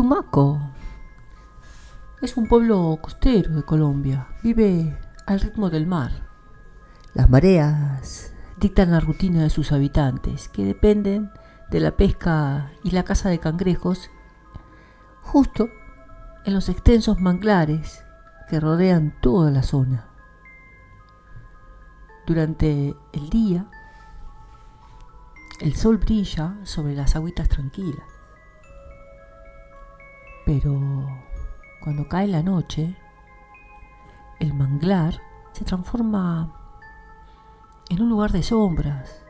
Tumaco es un pueblo costero de Colombia. Vive al ritmo del mar. Las mareas dictan la rutina de sus habitantes, que dependen de la pesca y la caza de cangrejos, justo en los extensos manglares que rodean toda la zona. Durante el día, el sol brilla sobre las agüitas tranquilas, pero cuando cae la noche, el manglar se transforma en un lugar de sombras,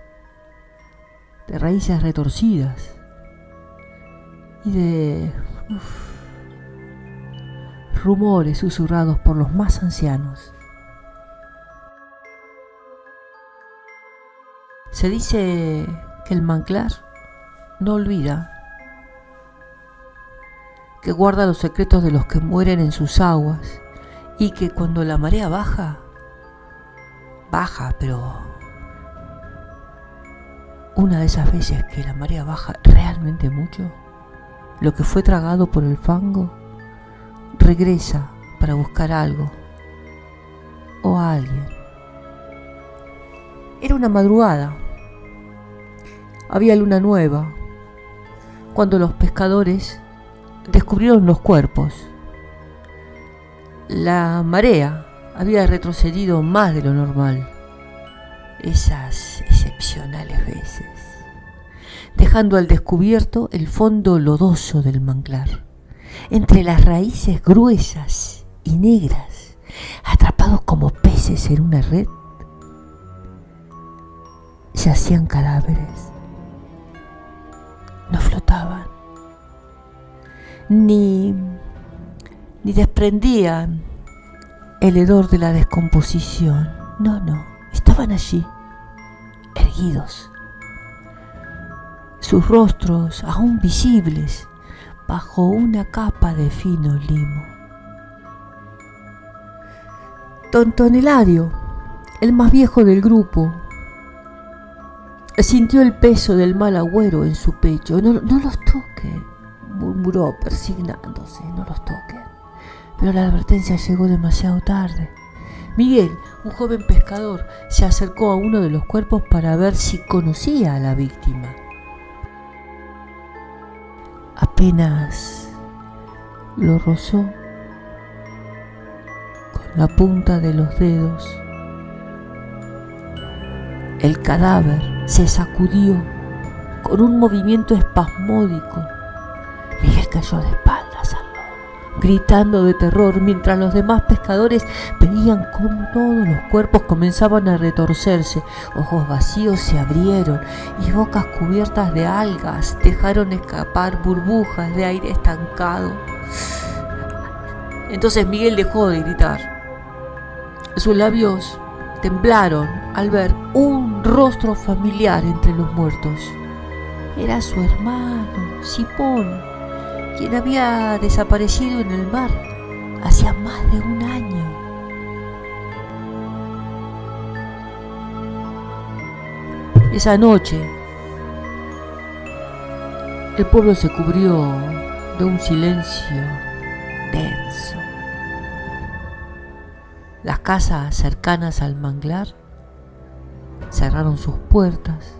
de raíces retorcidas y de rumores susurrados por los más ancianos. Se dice que el manglar no olvida, que guarda los secretos de los que mueren en sus aguas y que cuando la marea baja, pero una de esas veces que la marea baja realmente mucho, lo que fue tragado por el fango regresa para buscar algo o a alguien. Era una madrugada, había luna nueva, cuando los pescadores descubrieron los cuerpos. La marea había retrocedido más de lo normal, esas excepcionales veces, dejando al descubierto el fondo lodoso del manglar. Entre las raíces gruesas y negras, atrapados como peces en una red, yacían cadáveres. No flotaban, ni desprendían el hedor de la descomposición. No, estaban allí, erguidos, sus rostros aún visibles bajo una capa de fino limo. Don Tonelario, el más viejo del grupo, sintió el peso del mal agüero en su pecho. No los toquen, murmuró persignándose, no los toquen. Pero la advertencia llegó demasiado tarde. Miguel, un joven pescador, se acercó a uno de los cuerpos para ver si conocía a la víctima. Apenas lo rozó con la punta de los dedos, el cadáver se sacudió con un movimiento espasmódico. Miguel cayó de espaldas al lodo, gritando de terror, mientras los demás pescadores veían cómo todos los cuerpos comenzaban a retorcerse. Ojos vacíos se abrieron y bocas cubiertas de algas dejaron escapar burbujas de aire estancado. Entonces Miguel dejó de gritar. Sus labios temblaron al ver un rostro familiar entre los muertos. Era su hermano, Cipón, quien había desaparecido en el mar hacía más de un año. Esa noche, el pueblo se cubrió de un silencio denso. Las casas cercanas al manglar cerraron sus puertas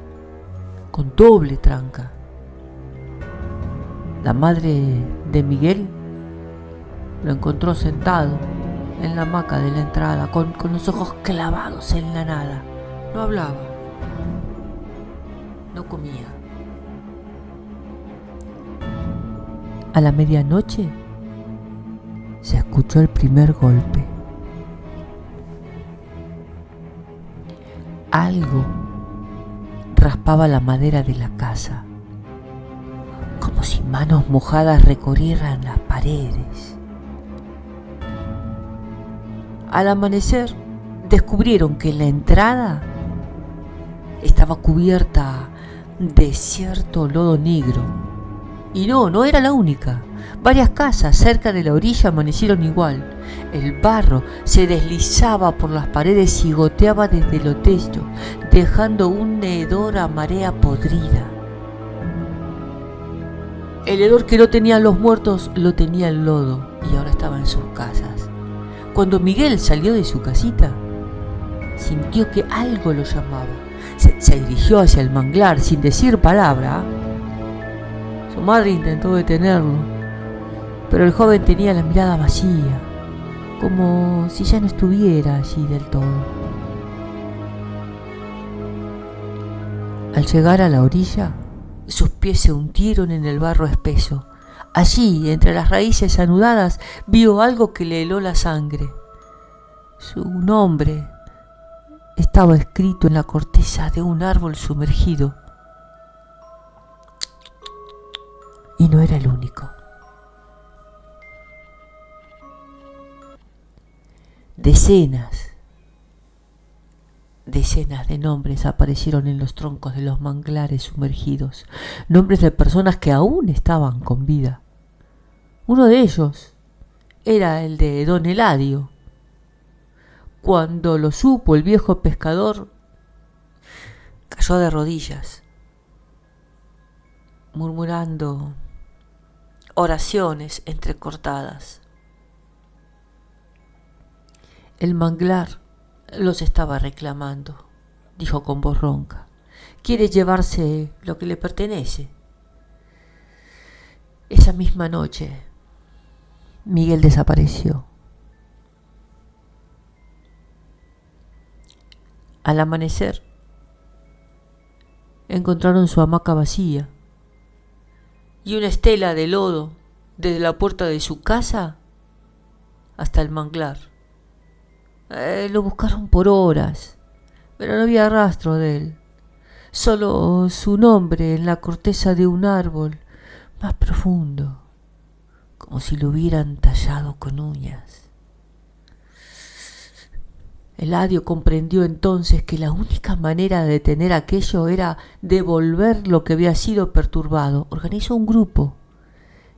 con doble tranca. La madre de Miguel lo encontró sentado en la hamaca de la entrada, con los ojos clavados en la nada. No hablaba, no comía. A la medianoche se escuchó el primer golpe. Algo raspaba la madera de la casa, como si manos mojadas recorrieran las paredes. Al amanecer, descubrieron que la entrada estaba cubierta de cierto lodo negro. Y no era la única. Varias casas cerca de la orilla amanecieron igual. El barro se deslizaba por las paredes y goteaba desde los techos, dejando un hedor a marea podrida. El hedor que no tenían los muertos lo tenía el lodo y ahora estaba en sus casas. Cuando Miguel salió de su casita, sintió que algo lo llamaba. Se dirigió hacia el manglar sin decir palabra. Su madre intentó detenerlo, pero el joven tenía la mirada vacía, como si ya no estuviera allí del todo. Al llegar a la orilla, sus pies se hundieron en el barro espeso. Allí, entre las raíces anudadas, vio algo que le heló la sangre. Su nombre estaba escrito en la corteza de un árbol sumergido. Y no era el único. Decenas de nombres aparecieron en los troncos de los manglares sumergidos, nombres de personas que aún estaban con vida. Uno de ellos era el de don Eladio. Cuando lo supo, el viejo pescador cayó de rodillas, murmurando oraciones entrecortadas. El manglar los estaba reclamando, dijo con voz ronca. Quiere llevarse lo que le pertenece. Esa misma noche, Miguel desapareció. Al amanecer, encontraron su hamaca vacía y una estela de lodo desde la puerta de su casa hasta el manglar. Lo buscaron por horas, pero no había rastro de él. Solo su nombre en la corteza de un árbol más profundo, como si lo hubieran tallado con uñas. Eladio comprendió entonces que la única manera de detener aquello era devolver lo que había sido perturbado. Organizó un grupo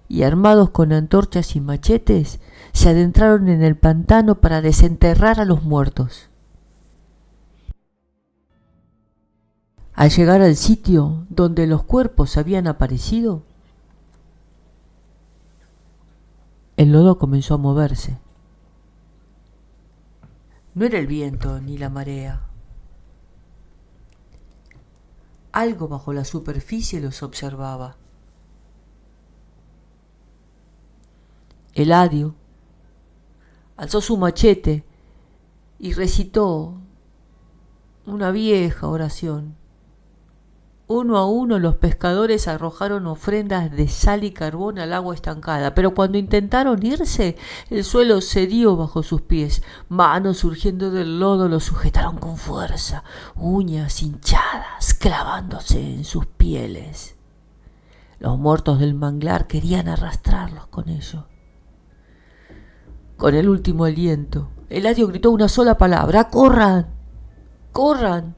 y, armados con antorchas y machetes, se adentraron en el pantano para desenterrar a los muertos. Al llegar al sitio donde los cuerpos habían aparecido, el lodo comenzó a moverse. No era el viento ni la marea. Algo bajo la superficie los observaba. Eladio alzó su machete y recitó una vieja oración. Uno a uno los pescadores arrojaron ofrendas de sal y carbón al agua estancada, pero cuando intentaron irse, el suelo cedió bajo sus pies. Manos surgiendo del lodo los sujetaron con fuerza, uñas hinchadas clavándose en sus pieles. Los muertos del manglar querían arrastrarlos con ellos. Con el último aliento, Eladio gritó una sola palabra: ¡corran! ¡Corran!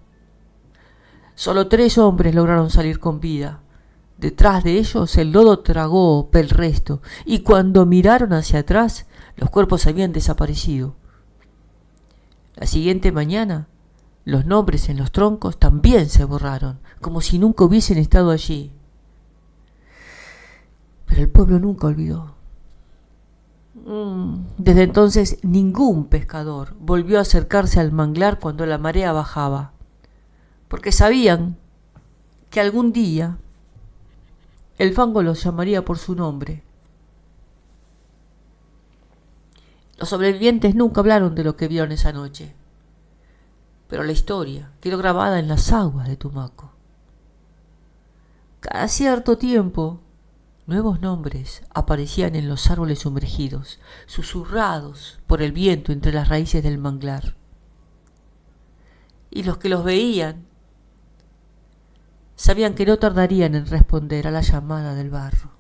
Solo 3 hombres lograron salir con vida. Detrás de ellos el lodo tragó el resto, y cuando miraron hacia atrás, los cuerpos habían desaparecido. La siguiente mañana, los nombres en los troncos también se borraron, como si nunca hubiesen estado allí. Pero el pueblo nunca olvidó. Desde entonces ningún pescador volvió a acercarse al manglar cuando la marea bajaba, porque sabían que algún día el fango los llamaría por su nombre. Los sobrevivientes nunca hablaron de lo que vieron esa noche, pero la historia quedó grabada en las aguas de Tumaco. Cada cierto tiempo, nuevos nombres aparecían en los árboles sumergidos, susurrados por el viento entre las raíces del manglar. Y los que los veían sabían que no tardarían en responder a la llamada del barro.